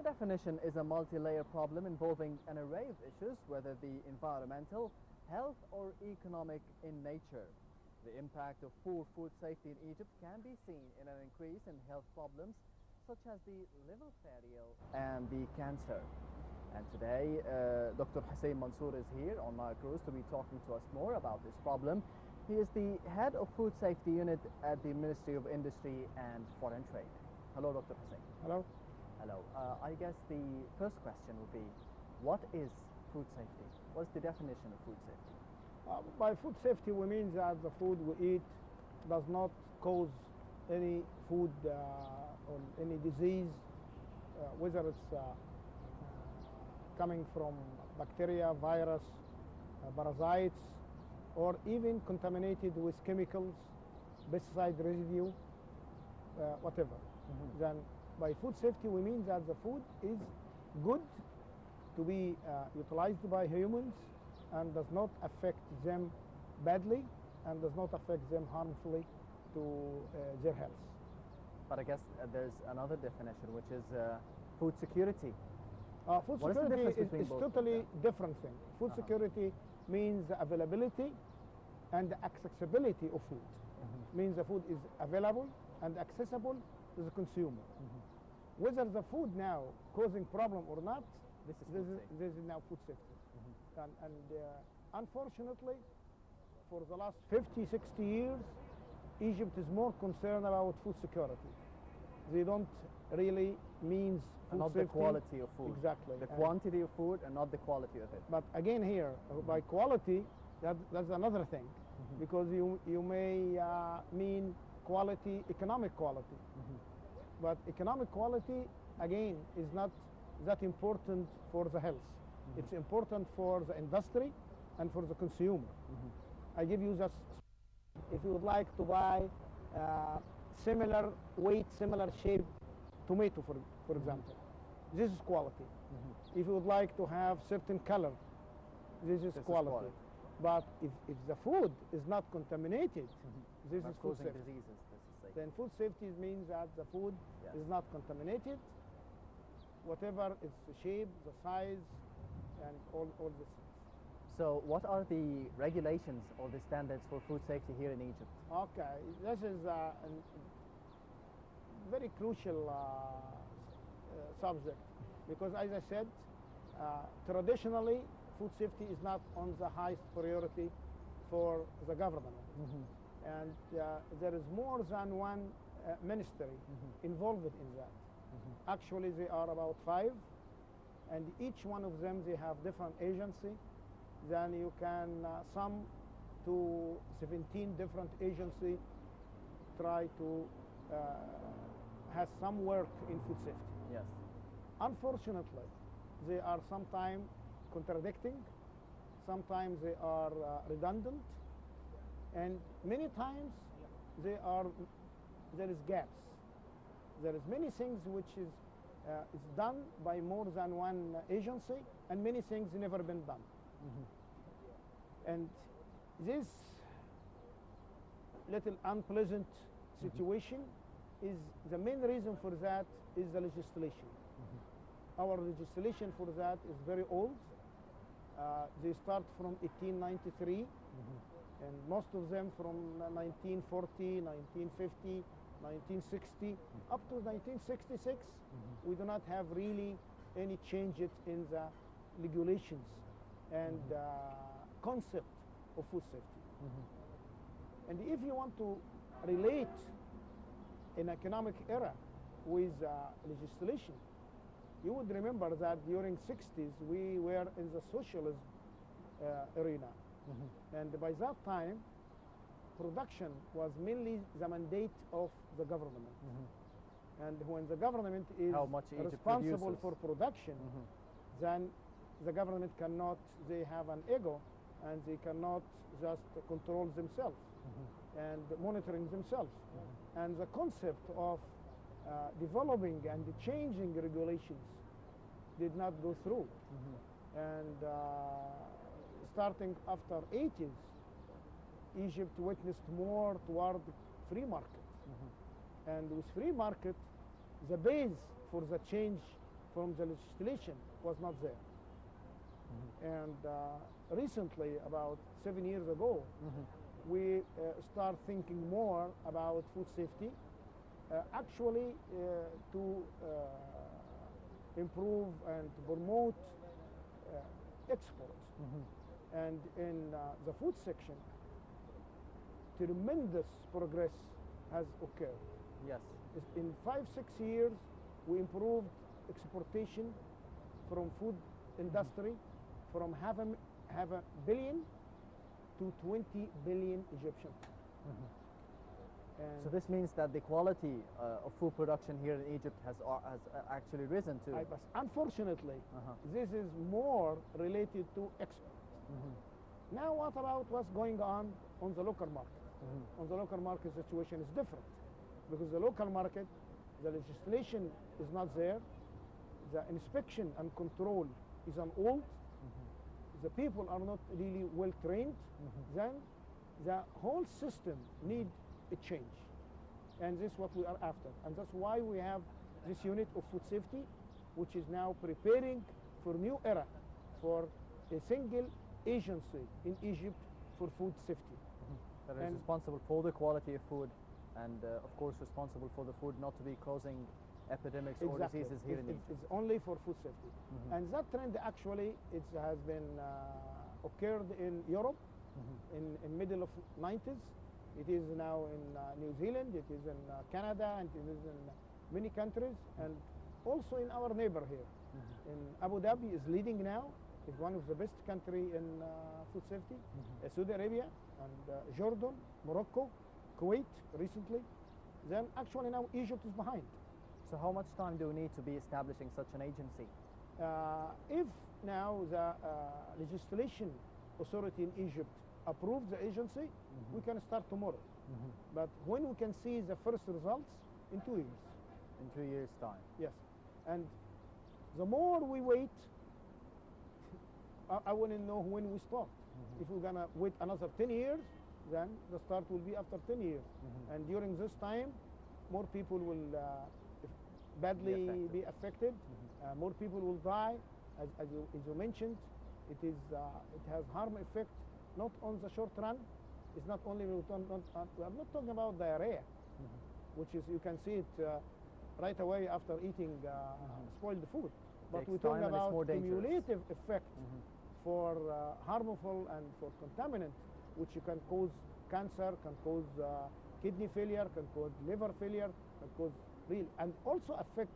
definition is a multi-layer problem involving an array of issues, whether the environmental, health or economic in nature. The impact of poor food safety in Egypt can be seen in an increase in health problems such as the liver failure and the cancer. And today, Dr. Hussein Mansour is here on Nile Cruise to be talking to us more about this problem. He is the head of food safety unit at the Ministry of Industry and Foreign Trade. Hello, Dr. Hussein. Hello. Hello. I guess the first question would be, what is food safety? What's the definition of food safety? By food safety, we mean that the food we eat does not cause any food or any disease, whether it's coming from bacteria, virus, parasites, or even contaminated with chemicals, pesticide residue, whatever. Then by food safety, we mean that the food is good to be utilized by humans and does not affect them badly and does not affect them harmfully to their health. But I guess there's another definition, which is food security. Food security is totally different thing. Food security means the availability and the accessibility of food. Means the food is available and accessible to the consumer. Whether the food now causing problem or not, this is now food safety. And unfortunately, for the last 50, 60 years, Egypt is more concerned about food security. They don't really means food not safety. The quality of food. Exactly. The quantity of food and not the quality of it. But again here, by quality, that's another thing. Because you may mean quality, economic quality. But economic quality, again, is not that important for the health. It's important for the industry and for the consumer. I give you just, if you would like to buy similar weight, similar shape tomato, for example, this is quality. If you would like to have certain color, this is quality. But if the food is not contaminated, this is food safety. Diseases, then food safety means that the food is not contaminated, whatever its shape, the size, and all these things. So what are the regulations or the standards for food safety here in Egypt? Okay, this is a very crucial subject because, as I said, traditionally food safety is not on the highest priority for the government. And there is more than one ministry involved in that. Actually, they are about 5, and each one of them, they have different agency. Then you can sum to 17 different agencies try to have some work in food safety. Yes. Unfortunately, they are sometimes contradicting, sometimes they are redundant, and many times there is gaps. There is many things which is done by more than one agency, and many things never been done. And this little unpleasant situation is the main reason for that is the legislation. Our legislation for that is very old. They start from 1893, and most of them from 1940, 1950, 1960, up to 1966. We do not have really any changes in the regulations and concept of food safety. And if you want to relate an economic era with legislation, you would remember that during 60s we were in the socialist arena. And by that time, production was mainly the mandate of the government. And when the government is responsible for production, then the government cannot, they have an ego, and they cannot just control themselves and monitoring themselves. And the concept of developing and changing regulations did not go through. And starting after 80s, Egypt witnessed more toward free market. And with free market, the base for the change from the legislation was not there. And recently, about 7 years ago, we start thinking more about food safety, actually to improve and to promote exports. And in the food section, tremendous progress has occurred. Yes. In 5-6 years, we improved exportation from food industry from half a billion to 20 billion Egyptian. So this means that the quality of food production here in Egypt has actually risen too. But unfortunately, this is more related to export. Now what about what's going on the local market? On the local market, situation is different, because the local market, the legislation is not there, the inspection and control is on hold, the people are not really well trained, then the whole system needs a change. And this is what we are after. And that's why we have this unit of food safety, which is now preparing for new era, for a single agency in Egypt for food safety. That is responsible for the quality of food and, of course, responsible for the food not to be causing epidemics or diseases here in Egypt. It's only for food safety. And that trend actually has been occurred in Europe in middle of 90s. It is now in New Zealand, it is in Canada, and it is in many countries, and also in our neighbor here. In Abu Dhabi is leading now, is one of the best country in food safety. Saudi Arabia and Jordan, Morocco, Kuwait recently. Then actually now Egypt is behind. So how much time do we need to be establishing such an agency? If now the legislation authority in Egypt approves the agency, we can start tomorrow. But when we can see the first results? In 2 years. In 2 years' time? Yes. And the more we wait, I want to know when we start. If we're going to wait another 10 years, then the start will be after 10 years. And during this time, more people will badly be affected. More people will die. As you mentioned, it has harm effect, not on the short run. It's not only, I'm not talking about diarrhea, which is, you can see it right away after eating spoiled food. But we're talking about cumulative effect for harmful and for contaminant, which you can cause cancer, can cause kidney failure, can cause liver failure, can cause real, and also affect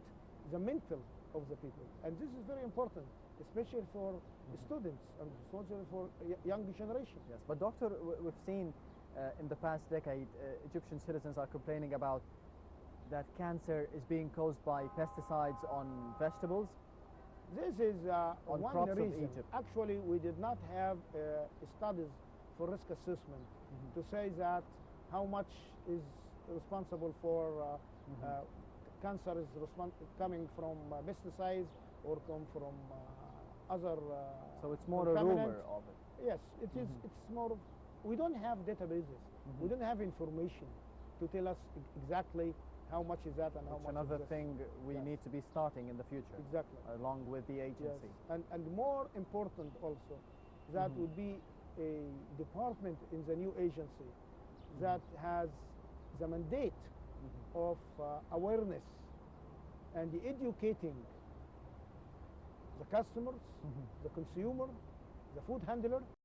the mental of the people. And this is very important, especially for students and especially for young generation. Yes, but doctor, we've seen in the past decade, Egyptian citizens are complaining about that cancer is being caused by pesticides on vegetables. This is one reason. Actually, we did not have studies for risk assessment to say that how much is responsible for cancer is coming from pesticides or come from other so it's more a rumor of it. Yes, it is. It's more of, we don't have databases. We don't have information to tell us exactly how much is that and how much another is this. thing we need to be starting in the future. Exactly. Along with the agency. Yes. And more important also, that would be a department in the new agency that has the mandate of awareness and educating the customers, the consumer, the food handler,